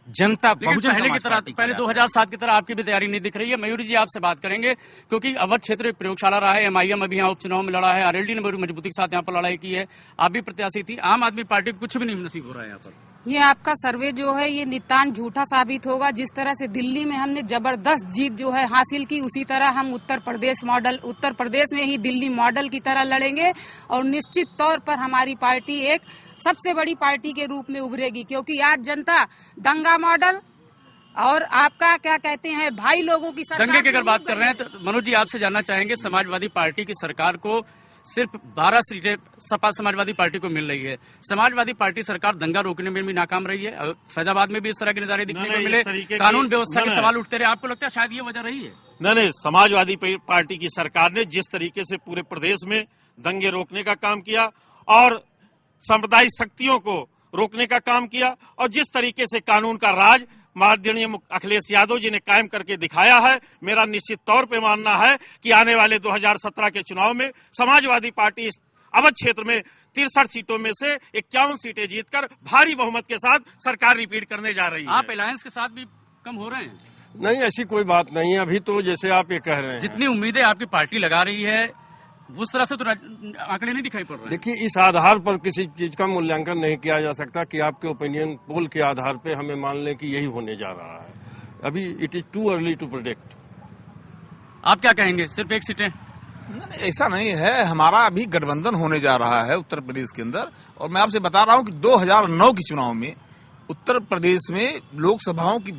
जनता लेकिन बहुजन पहले की समाज तरह पार्टी पहले की 2007 की तरह आपकी भी तैयारी नहीं दिख रही है। मयूरी जी आपसे बात करेंगे क्योंकि अवध क्षेत्र एक प्रयोगशाला रहा है। एमआईएम अभी यहाँ उपचुनाव में लड़ा है, आरएलडी ने बड़ी मजबूती के साथ यहाँ पर लड़ाई की है, आप भी प्रत्याशी थी। आम आदमी पार्टी को कुछ भी नहीं नसीब हो रहा है यहाँ पर। ये आपका सर्वे जो है ये नितान झूठा साबित होगा। जिस तरह से दिल्ली में हमने जबरदस्त जीत जो है हासिल की, उसी तरह हम उत्तर प्रदेश में ही दिल्ली मॉडल की तरह लड़ेंगे और निश्चित तौर पर हमारी पार्टी एक सबसे बड़ी पार्टी के रूप में उभरेगी, क्योंकि आज जनता दंगा मॉडल और आपका क्या कहते हैं भाई लोगों की सरकार। दंगे की अगर बात कर रहे हैं तो मनोज जी आपसे जानना चाहेंगे, समाजवादी पार्टी की सरकार को सिर्फ 12 सीटें सपा समाजवादी पार्टी को मिल रही है। समाजवादी पार्टी सरकार दंगा रोकने में भी नाकाम रही है। फैजाबाद में भी इस तरह के नजारे दिखने को मिले, कानून व्यवस्था के सवाल उठते रहे। आपको लगता है शायद ये वजह रही है? नहीं, समाजवादी पार्टी की सरकार ने जिस तरीके से पूरे प्रदेश में दंगे रोकने का काम किया और सांप्रदायिक शक्तियों को रोकने का काम किया और जिस तरीके से कानून का राज माननीय अखिलेश यादव जी ने कायम करके दिखाया है, मेरा निश्चित तौर पे मानना है कि आने वाले 2017 के चुनाव में समाजवादी पार्टी इस अवध क्षेत्र में 63 सीटों में से 51 सीटें जीतकर भारी बहुमत के साथ सरकार रिपीट करने जा रही है। आप अलायंस के साथ भी कम हो रहे हैं? नहीं, ऐसी कोई बात नहीं है। अभी तो जैसे आप ये कह रहे हैं, जितनी उम्मीदें आपकी पार्टी लगा रही है उस तरह से तो आंकड़े नहीं दिखाई पड़ रहे। देखिए, इस आधार पर किसी चीज का मूल्यांकन नहीं किया जा सकता कि आपके ओपिनियन पोल के आधार पे हमें मान लें कि यही होने जा रहा है। अभी it is too early to predict. आप क्या कहेंगे? सिर्फ एक सीटें? नहीं, ऐसा नहीं है। हमारा अभी गठबंधन होने जा रहा है उत्तर प्रदेश के अंदर, और मैं आपसे बता रहा हूं कि 2009 के चुनाव में उत्तर प्रदेश में लोकसभाओं की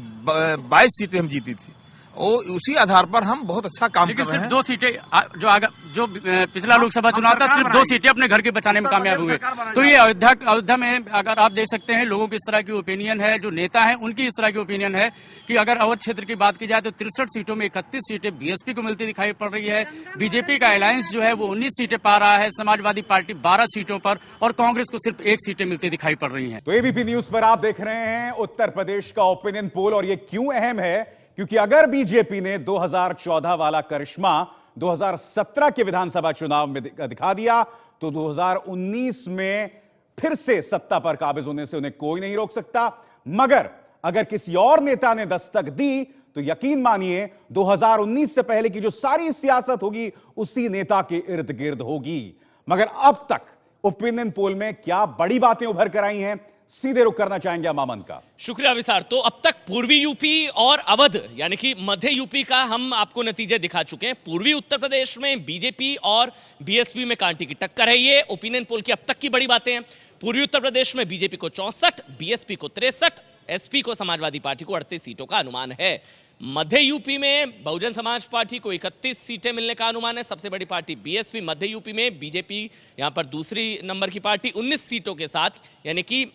22 सीटें हम जीती थी और उसी आधार पर हम बहुत अच्छा काम कर रहे हैं। सिर्फ 2 सीटें जो पिछला लोकसभा चुनाव था, सिर्फ 2 सीटें अपने घर के बचाने में कामयाब हुए। तो ये अयोध्या में अगर आप देख सकते हैं लोगों की इस तरह की ओपिनियन है, जो नेता है उनकी इस तरह की ओपिनियन है कि अगर अवध क्षेत्र की बात की जाए तो 63 सीटों में 31 सीटें बीएसपी को मिलती दिखाई पड़ रही है। बीजेपी का अलायंस जो है वो 19 सीटें पा रहा है, समाजवादी पार्टी 12 सीटों पर और कांग्रेस को सिर्फ 1 सीटें मिलती दिखाई पड़ रही है। तो एबीपी न्यूज पर आप देख रहे हैं उत्तर प्रदेश का ओपिनियन पोल, और ये क्यों अहम है, क्योंकि अगर बीजेपी ने 2014 वाला करिश्मा 2017 के विधानसभा चुनाव में दिखा दिया तो 2019 में फिर से सत्ता पर काबिज होने से उन्हें कोई नहीं रोक सकता। मगर अगर किसी और नेता ने दस्तक दी तो यकीन मानिए 2019 से पहले की जो सारी सियासत होगी उसी नेता के इर्द गिर्द होगी। मगर अब तक ओपिनियन पोल में क्या बड़ी बातें उभर कर आई हैं, सीधे रुख करना चाहेंगे अमामन का। शुक्रिया विसार। तो अब तक पूर्वी यूपी और अवध यानी कि मध्य यूपी का हम आपको नतीजे दिखा चुके हैं। पूर्वी उत्तर प्रदेश में बीजेपी और बीएसपी में कांटे की टक्कर है। ये ओपिनियन पोल की अब तक की बड़ी बातें हैं। पूर्वी उत्तर प्रदेश में बीजेपी को 64, बीएसपी को 63, एसपी को समाजवादी पार्टी को 38 सीटों का अनुमान है। मध्य यूपी में बहुजन समाज पार्टी को 31 सीटें मिलने का अनुमान है। सबसे बड़ी पार्टी बीएसपी। मध्य यूपी में बीजेपी यहां पर दूसरी नंबर की पार्टी 19 सीटों के साथ, यानी कि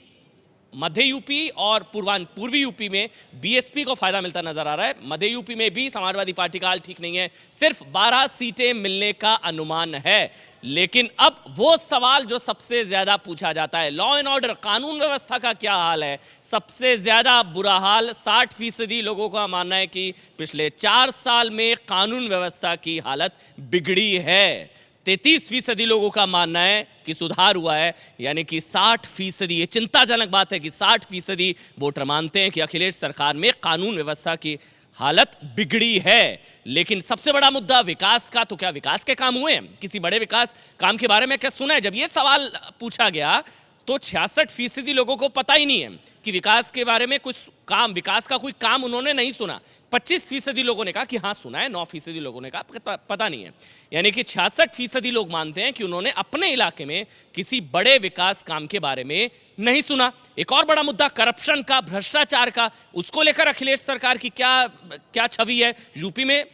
मध्य यूपी और पूर्वी यूपी में बीएसपी को फायदा मिलता नजर आ रहा है। मध्य यूपी में भी समाजवादी पार्टी का हाल ठीक नहीं है, सिर्फ 12 सीटें मिलने का अनुमान है। लेकिन अब वो सवाल जो सबसे ज्यादा पूछा जाता है, लॉ एंड ऑर्डर, कानून व्यवस्था का क्या हाल है। सबसे ज्यादा बुरा हाल 60% लोगों का मानना है कि पिछले 4 साल में कानून व्यवस्था की हालत बिगड़ी है। 33% लोगों का मानना है कि सुधार हुआ है, यानी कि 60%। ये चिंताजनक बात है कि 60% वोटर मानते हैं कि अखिलेश सरकार में कानून व्यवस्था की हालत बिगड़ी है। लेकिन सबसे बड़ा मुद्दा विकास का, तो क्या विकास के काम हुए हैं? किसी बड़े विकास काम के बारे में क्या सुना है? जब ये सवाल पूछा गया तो 66% लोगों को पता ही नहीं है कि विकास के बारे में कुछ काम, विकास का कोई काम उन्होंने नहीं सुना। 25% लोगों ने कहा कि हाँ सुना है, 9% लोगों ने कहा पता नहीं है। यानी कि 66% लोग मानते हैं कि उन्होंने अपने इलाके में किसी बड़े विकास काम के बारे में नहीं सुना। एक और बड़ा मुद्दा करप्शन का, भ्रष्टाचार का, उसको लेकर अखिलेश सरकार की क्या छवि है? यूपी में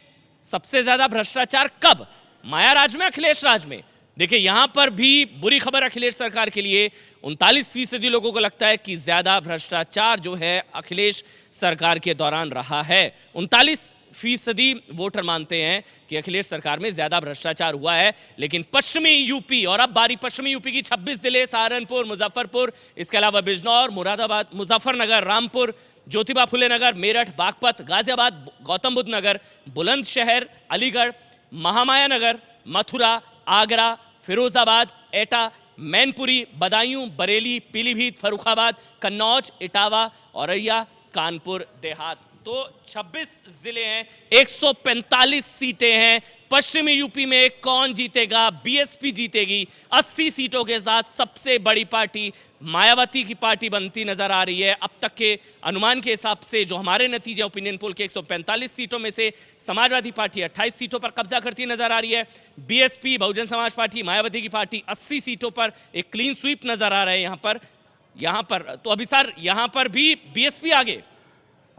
सबसे ज्यादा भ्रष्टाचार कब? माया राज में, अखिलेश राज में? देखिए यहां पर भी बुरी खबर अखिलेश सरकार के लिए। 39% लोगों को लगता है कि ज्यादा भ्रष्टाचार जो है अखिलेश सरकार के दौरान रहा है। 39% वोटर मानते हैं कि अखिलेश सरकार में ज्यादा भ्रष्टाचार हुआ है। लेकिन पश्चिमी यूपी, और अब बारी पश्चिमी यूपी की, 26 जिले, सहारनपुर, मुजफ्फरपुर, इसके अलावा बिजनौर, मुरादाबाद, मुजफ्फरनगर, रामपुर, ज्योतिबा फुले नगर, मेरठ, बागपत, गाजियाबाद, गौतम बुद्ध नगर, बुलंदशहर, अलीगढ़, महामाया नगर, मथुरा, आगरा, फिरोजाबाद, एटा, मैनपुरी, बदायूं, बरेली, पीलीभीत, फर्रुखाबाद, कन्नौज, इटावा, औरैया, कानपुर देहात। तो 26 जिले हैं, 145 सीटें हैं। पश्चिमी यूपी में कौन जीतेगा? बीएसपी जीतेगी 80 सीटों के साथ। सबसे बड़ी पार्टी मायावती की पार्टी बनती नजर आ रही है। अब तक के अनुमान के हिसाब से जो हमारे नतीजे ओपिनियन पोल के 145 सीटों में से समाजवादी पार्टी 28 सीटों पर कब्जा करती नजर आ रही है। बीएसपी, बहुजन समाज पार्टी, मायावती की पार्टी 80 सीटों पर एक क्लीन स्वीप नजर आ रहा है यहां पर। तो अभी सर यहां पर भी बीएसपी आगे।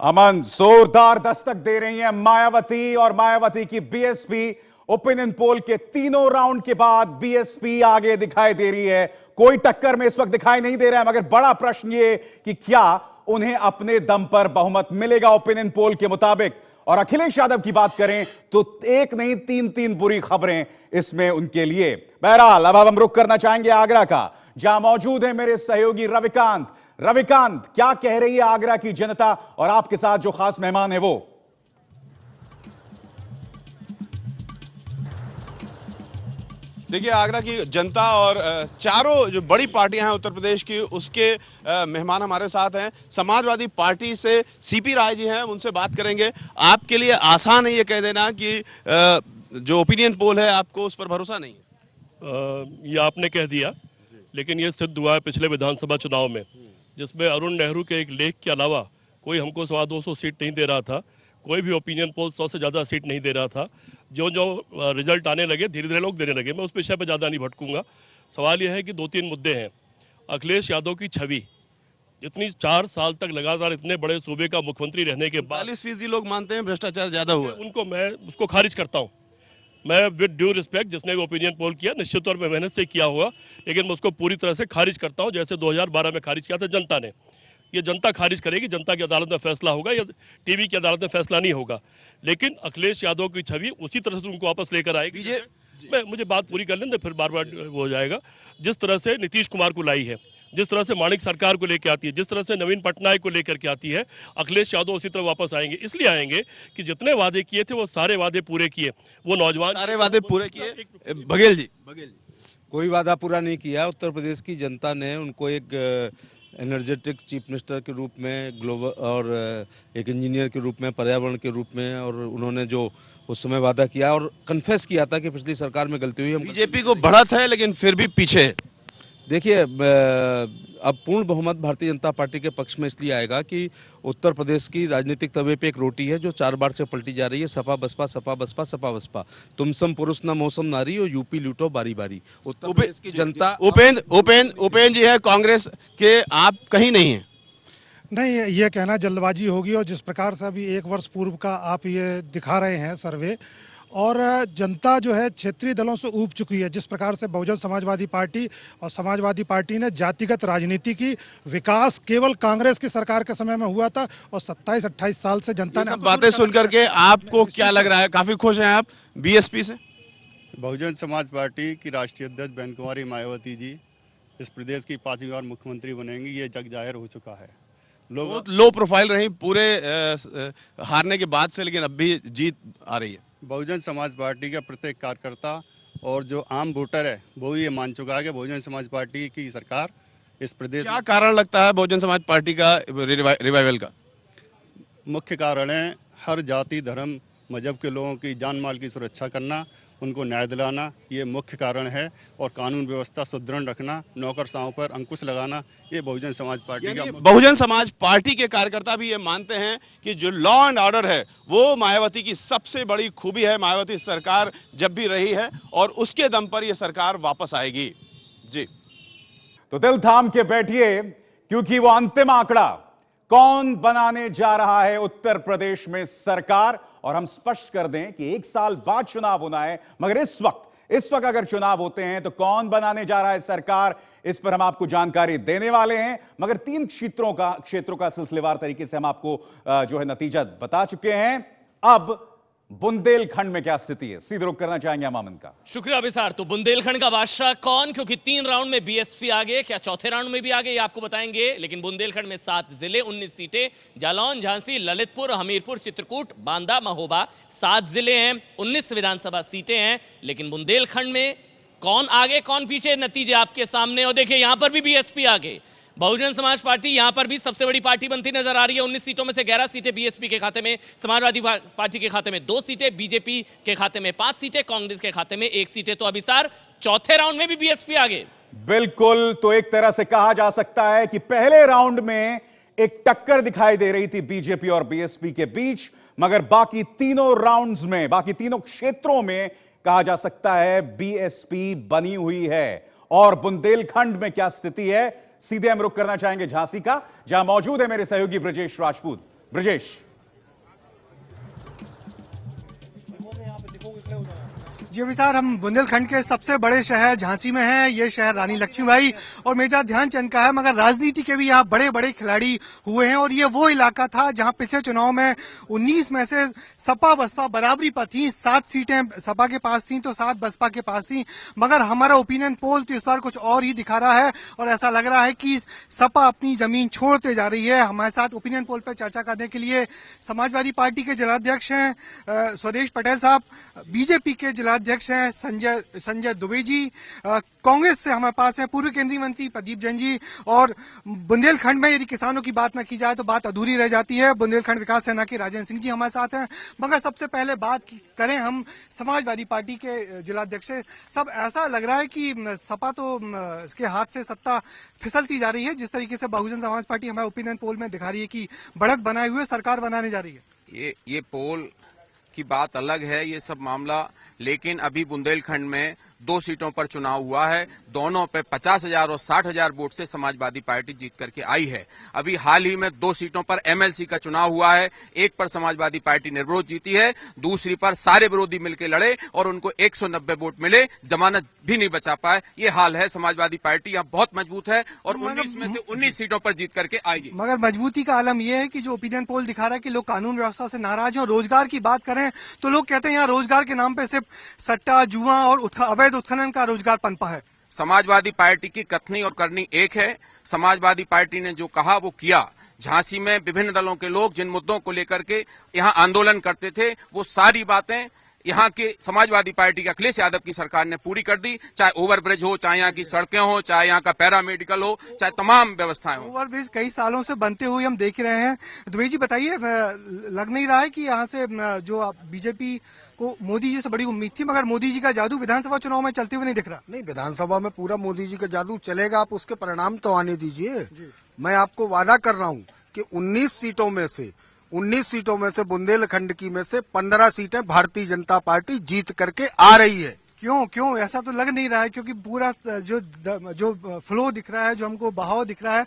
अमन, जोरदार दस्तक दे रही है मायावती और मायावती की बीएसपी। ओपिनियन पोल के तीनों राउंड के बाद बीएसपी आगे दिखाई दे रही है। कोई टक्कर में इस वक्त दिखाई नहीं दे रहा है, मगर बड़ा प्रश्न ये कि क्या उन्हें अपने दम पर बहुमत मिलेगा ओपिनियन पोल के मुताबिक। और अखिलेश यादव की बात करें तो एक नहीं तीन बुरी खबरें इसमें उनके लिए। बहरहाल अब हम रुख करना चाहेंगे आगरा का, जहां मौजूद है मेरे सहयोगी रविकांत। रविकांत, क्या कह रही है आगरा की जनता और आपके साथ जो खास मेहमान है वो? देखिए, आगरा की जनता और चारों जो बड़ी पार्टियां हैं उत्तर प्रदेश की, उसके मेहमान हमारे साथ हैं। समाजवादी पार्टी से सीपी राय जी हैं, उनसे बात करेंगे। आपके लिए आसान है ये कह देना कि जो ओपिनियन पोल है आपको उस पर भरोसा नहीं है? ये आपने कह दिया, लेकिन ये सिद्ध हुआ है पिछले विधानसभा चुनाव में, जिसमें अरुण नेहरू के एक लेख के अलावा कोई हमको 250 सीट नहीं दे रहा था। कोई भी ओपिनियन पोल 100 से ज़्यादा सीट नहीं दे रहा था। जो रिजल्ट आने लगे, धीरे धीरे लोग देने लगे। मैं उस विषय पर ज़्यादा नहीं भटकूंगा। सवाल यह है कि 2-3 मुद्दे हैं। अखिलेश यादव की छवि, इतनी 4 साल तक लगातार इतने बड़े सूबे का मुख्यमंत्री रहने के बाद 40% लोग मानते हैं भ्रष्टाचार ज़्यादा हुआ। मैं उसको खारिज करता हूँ। मैं विद ड्यू रिस्पेक्ट, जिसने ओपिनियन पोल किया निश्चित तौर पर मेहनत से किया होगा, लेकिन मैं उसको पूरी तरह से खारिज करता हूँ। जैसे 2012 में खारिज किया था जनता ने, ये जनता खारिज करेगी। जनता की अदालत में फैसला होगा या टीवी की अदालत में फैसला नहीं होगा। लेकिन अखिलेश यादव की छवि उसी तरह से उनको वापस लेकर आएगी। मुझे बात पूरी कर लें, फिर बार बार हो जाएगा। जिस तरह से नीतीश कुमार को लाई है, जिस तरह से माणिक सरकार को लेकर आती है, जिस तरह से नवीन पटनायक को लेकर के आती है, अखिलेश यादव उसी तरह वापस आएंगे। इसलिए आएंगे कि जितने वादे किए थे वो सारे वादे पूरे किए। वो नौजवान सारे वादे पूरे किए। बघेल जी, कोई वादा पूरा नहीं किया। उत्तर प्रदेश की जनता ने उनको एक एनर्जेटिक चीफ मिनिस्टर के रूप में, ग्लोबल और एक इंजीनियर के रूप में, पर्यावरण के रूप में, और उन्होंने जो उस समय वादा किया और कन्फेस किया था कि पिछली सरकार में गलती हुई। बीजेपी को बढ़त है लेकिन फिर भी पीछे है। देखिए, अब पूर्ण बहुमत भारतीय जनता पार्टी के पक्ष में इसलिए आएगा कि उत्तर प्रदेश की राजनीतिक तवे पे एक रोटी है जो 4 बार से पलटी जा रही है। सपा बसपा, सपा बसपा, सपा बसपा। तुम सम पुरुष न मौसम नारी और यूपी लूटो बारी बारी। उत्तर प्रदेश की जनता उपेंद्र जी है कांग्रेस के, आप कहीं नहीं है। नहीं, ये कहना जल्दबाजी होगी। और जिस प्रकार से अभी 1 वर्ष पूर्व का आप ये दिखा रहे हैं सर्वे, और जनता जो है क्षेत्रीय दलों से ऊब चुकी है। जिस प्रकार से बहुजन समाजवादी पार्टी और समाजवादी पार्टी ने जातिगत राजनीति की, विकास केवल कांग्रेस की सरकार के समय में हुआ था, और 27-28 साल से जनता ने बातें सुनकर के आपको क्या लग रहा है? काफी खुश हैं आप बीएसपी से? बहुजन समाज पार्टी की राष्ट्रीय अध्यक्ष बहन कुमारी मायावती जी इस प्रदेश की 5वीं बार मुख्यमंत्री बनेंगी, ये जग जाहिर हो चुका है। बहुत लो प्रोफाइल रही पूरे हारने के बाद से, लेकिन अब भी जीत आ रही है। बहुजन समाज पार्टी का प्रत्येक कार्यकर्ता और जो आम वोटर है वो ये मान चुका है कि बहुजन समाज पार्टी की सरकार इस प्रदेश। क्या कारण लगता है बहुजन समाज पार्टी का रिवाइवल का? मुख्य कारण है हर जाति, धर्म, मजहब के लोगों की जान माल की सुरक्षा करना, उनको न्याय दिलाना, ये मुख्य कारण है। और कानून व्यवस्था सुदृढ़ रखना, नौकरशाहों पर अंकुश लगाना, ये बहुजन समाज पार्टी का। बहुजन समाज पार्टी के कार्यकर्ता भी ये मानते हैं कि जो लॉ एंड ऑर्डर है वो मायावती की सबसे बड़ी खूबी है। मायावती सरकार जब भी रही है और उसके दम पर यह सरकार वापस आएगी। जी, तो दिल थाम के बैठिए, क्योंकि वो अंतिम आंकड़ा कौन बनाने जा रहा है उत्तर प्रदेश में सरकार। और हम स्पष्ट कर दें कि 1 साल बाद चुनाव होना है, मगर इस वक्त अगर चुनाव होते हैं तो कौन बनाने जा रहा है सरकार, इस पर हम आपको जानकारी देने वाले हैं। मगर 3 क्षेत्रों का सिलसिलेवार तरीके से हम आपको जो है नतीजा बता चुके हैं। अब बुंदेलखंड में क्या स्थिति है, सीधे रुख करना चाहेंगे अमामन का। शुक्रिया विसार। तो बुंदेलखंड का बादशाह कौन, क्योंकि 3 राउंड में बीएसपी आगे, क्या चौथे राउंड में भी आगे, ये आपको बताएंगे। लेकिन बुंदेलखंड में 7 जिले, 19 सीटें, जालौन, झांसी, ललितपुर, हमीरपुर, चित्रकूट, बांदा, महोबा, 7 जिले हैं, 19 विधानसभा सीटें हैं। लेकिन बुंदेलखंड में कौन आगे कौन पीछे, नतीजे आपके सामने। और देखिए यहां पर भी बीएसपी आगे। बहुजन समाज पार्टी यहां पर भी सबसे बड़ी पार्टी बनती नजर आ रही है। 19 सीटों में से 11 सीटें बीएसपी के खाते में, समाजवादी पार्टी के खाते में 2 सीटें, बीजेपी के खाते में 5 सीटें, कांग्रेस के खाते में 1 सीटें। तो अभिसार चौथे राउंड में भी बीएसपी आगे। बिल्कुल, तो एक तरह से कहा जा सकता है कि पहले राउंड में एक टक्कर दिखाई दे रही थी बीजेपी और बीएसपी के बीच, मगर बाकी तीनों राउंड्स में, बाकी तीनों क्षेत्रों में कहा जा सकता है बीएसपी बनी हुई है। और बुंदेलखंड में क्या स्थिति है, सीधे हम रुख करना चाहेंगे झांसी का, जहां मौजूद है मेरे सहयोगी ब्रजेश राजपूत। ब्रजेश। जी विशाल, हम बुंदेलखंड के सबसे बड़े शहर झांसी में हैं। ये शहर रानी लक्ष्मीबाई और मेजर ध्यानचंद का है, मगर राजनीति के भी यहाँ बड़े बड़े खिलाड़ी हुए हैं। और ये वो इलाका था जहाँ पिछले चुनाव में 19 में से सपा बसपा बराबरी पर थी। 7 सीटें सपा के पास थी तो 7 बसपा के पास थी। मगर हमारा ओपिनियन पोल तो इस बार कुछ और ही दिखा रहा है और ऐसा लग रहा है कि सपा अपनी जमीन छोड़ते जा रही है। हमारे साथ ओपिनियन पोल पर चर्चा करने के लिए समाजवादी पार्टी के जिलाध्यक्ष हैं स्वदेश पटेल साहब, बीजेपी के जिला अध्यक्ष हैं संजय दुबे जी, कांग्रेस से हमारे पास है पूर्व केंद्रीय मंत्री प्रदीप जैन जी। और बुंदेलखंड में यदि किसानों की बात न की जाए तो बात अधूरी रह जाती है। बुंदेलखंड विकास सेना के राजेंद्र सिंह जी हमारे साथ हैं। मगर सबसे पहले बात करें हम समाजवादी पार्टी के जिलाध्यक्ष से। सब ऐसा लग रहा है कि सपा तो इसके हाथ से सत्ता फिसलती जा रही है। जिस तरीके से बहुजन समाज पार्टी हमारे ओपिनियन पोल में दिखा रही है कि बढ़त बनाए हुए सरकार बनाने जा रही है। ये पोल की बात अलग है, ये सब मामला। लेकिन अभी बुंदेलखंड में 2 सीटों पर चुनाव हुआ है, दोनों पे 50,000 और 60,000 वोट से समाजवादी पार्टी जीत करके आई है। अभी हाल ही में 2 सीटों पर एमएलसी का चुनाव हुआ है, एक पर समाजवादी पार्टी निर्विरोध जीती है, दूसरी पर सारे विरोधी मिलकर लड़े और उनको 190 वोट मिले, जमानत भी नहीं बचा पाए। ये हाल है। समाजवादी पार्टी यहाँ बहुत मजबूत है और 19 में से 19 सीटों पर जीत करके आएगी। मगर मजबूती का आलम यह है कि जो ओपिनियन पोल दिखा रहा है कि लोग कानून व्यवस्था से नाराज हैं। और रोजगार की बात करें तो लोग कहते हैं यहाँ रोजगार के नाम पे सिर्फ सट्टा, जुआ और अवैध उत्खनन का रोजगार पनपा है। समाजवादी पार्टी की कथनी और करनी एक है। समाजवादी पार्टी ने जो कहा वो किया। झांसी में विभिन्न दलों के लोग जिन मुद्दों को लेकर के यहाँ आंदोलन करते थे, वो सारी बातें यहाँ के समाजवादी पार्टी के अखिलेश यादव की सरकार ने पूरी कर दी। चाहे ओवरब्रिज हो, चाहे यहाँ की सड़कें हो, चाहे यहाँ का पैरामेडिकल हो, चाहे तमाम व्यवस्थाएं हो। ओवरब्रिज कई सालों से बनते हुए हम देख रहे हैं। दुबे जी बताइए, लग नहीं रहा है कि यहाँ से जो बीजेपी को मोदी जी से बड़ी उम्मीद थी, मगर मोदी जी का जादू विधानसभा चुनाव में चलते हुए नहीं दिख रहा? नहीं, विधानसभा में पूरा मोदी जी का जादू चलेगा। आप उसके परिणाम तो आने दीजिए। मैं आपको वादा कर रहा हूँ कि 19 सीटों में से बुंदेलखंड की में से 15 सीटें भारतीय जनता पार्टी जीत करके आ रही है। क्यों ऐसा तो लग नहीं रहा है, क्योंकि पूरा जो फ्लो दिख रहा है, जो हमको बहाव दिख रहा है,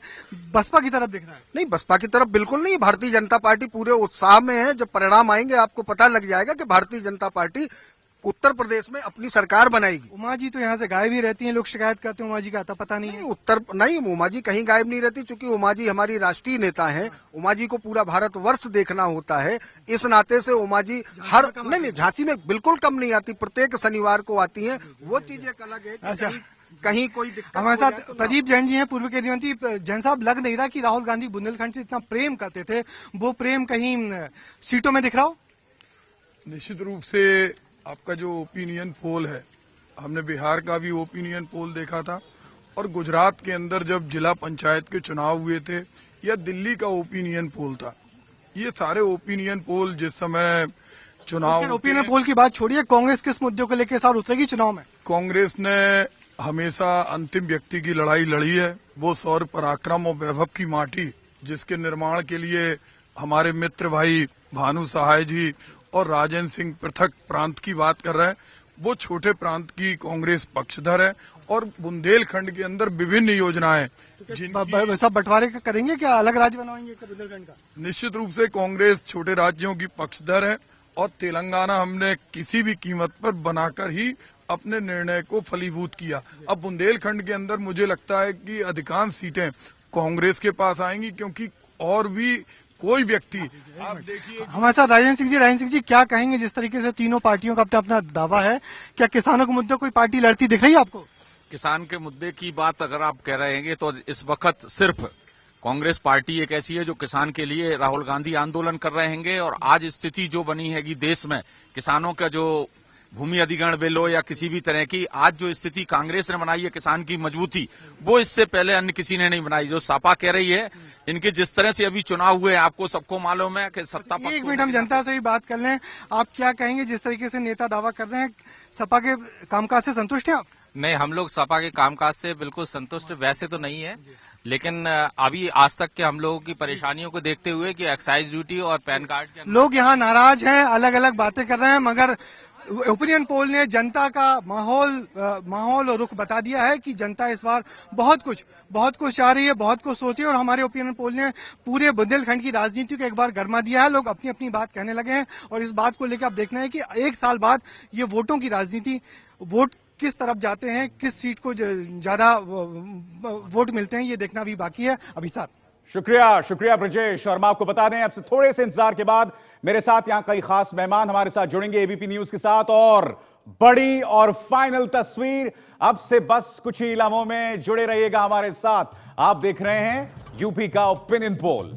बसपा की तरफ दिख रहा है। नहीं, बसपा की तरफ बिल्कुल नहीं। भारतीय जनता पार्टी पूरे उत्साह में है। जब परिणाम आएंगे आपको पता लग जाएगा कि भारतीय जनता पार्टी उत्तर प्रदेश में अपनी सरकार बनाएगी। उमा जी तो यहाँ से गायब ही रहती हैं, लोग शिकायत करते हैं उमा जी का आता पता नहीं है। नहीं, उमा जी कहीं गायब नहीं रहती, क्योंकि उमा जी हमारी राष्ट्रीय नेता हैं। उमा जी को पूरा भारतवर्ष देखना होता है। इस नाते से उमा जी हर नहीं झांसी में बिल्कुल कम नहीं आती, प्रत्येक शनिवार को आती हैं। वो चीज एक अलग है। अच्छा, कहीं कोई दिक्कत हमारे साथ प्रदीप जैन जी हैं, पूर्व केंद्रीय मंत्री। जैन साहब, लग नहीं रहा कि राहुल गांधी बुंदेलखंड से इतना प्रेम करते थे, वो प्रेम कहीं सीटों में दिख रहा हो? निश्चित रूप से आपका जो ओपिनियन पोल है, हमने बिहार का भी ओपिनियन पोल देखा था और गुजरात के अंदर जब जिला पंचायत के चुनाव हुए थे, या दिल्ली का ओपिनियन पोल था। ये सारे ओपिनियन पोल जिस समय चुनाव, ओपिनियन पोल की बात छोड़िए, कांग्रेस किस मुद्दों को लेकर सार उतरेगी चुनाव में? कांग्रेस ने हमेशा अंतिम व्यक्ति की लड़ाई लड़ी है। वो शौर्य, पराक्रम और वैभव की माटी, जिसके निर्माण के लिए हमारे मित्र भाई भानु सहाय जी और राजेंद्र सिंह पृथक प्रांत की बात कर रहे हैं, वो छोटे प्रांत की कांग्रेस पक्षधर है। और बुंदेलखंड के अंदर विभिन्न योजनाएं सब बंटवारे का करेंगे, क्या अलग राज्य बनवाएंगे बुंदेलखंड का? निश्चित रूप से कांग्रेस छोटे राज्यों की पक्षधर है और तेलंगाना हमने किसी भी कीमत पर बनाकर ही अपने निर्णय को फलीभूत किया। अब बुंदेलखंड के अंदर मुझे लगता है कि अधिकांश सीटें कांग्रेस के पास आएंगी, क्योंकि और भी कोई व्यक्ति, आप देखिए। हमारे साथ राजेंद्र सिंह जी क्या कहेंगे, जिस तरीके से तीनों पार्टियों का अपना अपना दावा है, क्या किसानों के मुद्दे कोई पार्टी लड़ती दिख रही है आपको? किसान के मुद्दे की बात अगर आप कह रहे हैं तो इस वक्त सिर्फ कांग्रेस पार्टी एक ऐसी है जो किसान के लिए राहुल गांधी आंदोलन कर रहे हैं। और आज स्थिति जो बनी है कि देश में किसानों का जो भूमि अधिग्रहण बिल हो या किसी भी तरह की, आज जो स्थिति कांग्रेस ने बनाई है किसान की मजबूती, वो इससे पहले अन्य किसी ने नहीं बनाई। जो सपा कह रही है, इनके जिस तरह से अभी चुनाव हुए, आपको सबको मालूम है कि सत्ता पक्ष। एक मिनट हम जनता से भी बात कर लें, आप क्या कहेंगे जिस तरीके से नेता दावा कर रहे हैं, सपा के कामकाज से संतुष्ट हैं आप? नहीं, हम लोग सपा के कामकाज से बिल्कुल संतुष्ट वैसे तो नहीं है, लेकिन अभी आज तक के हम लोगों की परेशानियों को देखते हुए कि एक्साइज ड्यूटी और पैन कार्ड के लोग यहाँ नाराज हैं, अलग अलग बातें कर रहे हैं, मगर ओपिनियन पोल ने जनता का माहौल और रुख बता दिया है कि जनता इस बार बहुत कुछ चाह रही है, बहुत कुछ सोची। और हमारे ओपिनियन पोल ने पूरे बुंदेलखंड की राजनीति को एक बार गरमा दिया है। लोग अपनी अपनी बात कहने लगे हैं और इस बात को लेकर अब देखना है कि एक साल बाद ये वोटों की राजनीति, वोट किस तरफ जाते हैं, किस सीट को ज्यादा वोट मिलते हैं, ये देखना भी बाकी है। अभी साथ शुक्रिया ब्रजेश। और मैं आपको बता दें, अब से थोड़े से इंतजार के बाद मेरे साथ यहां कई खास मेहमान हमारे साथ जुड़ेंगे एबीपी न्यूज के साथ, और बड़ी और फाइनल तस्वीर अब से बस कुछ ही लम्हों में। जुड़े रहिएगा हमारे साथ। आप देख रहे हैं यूपी का ओपिनियन पोल।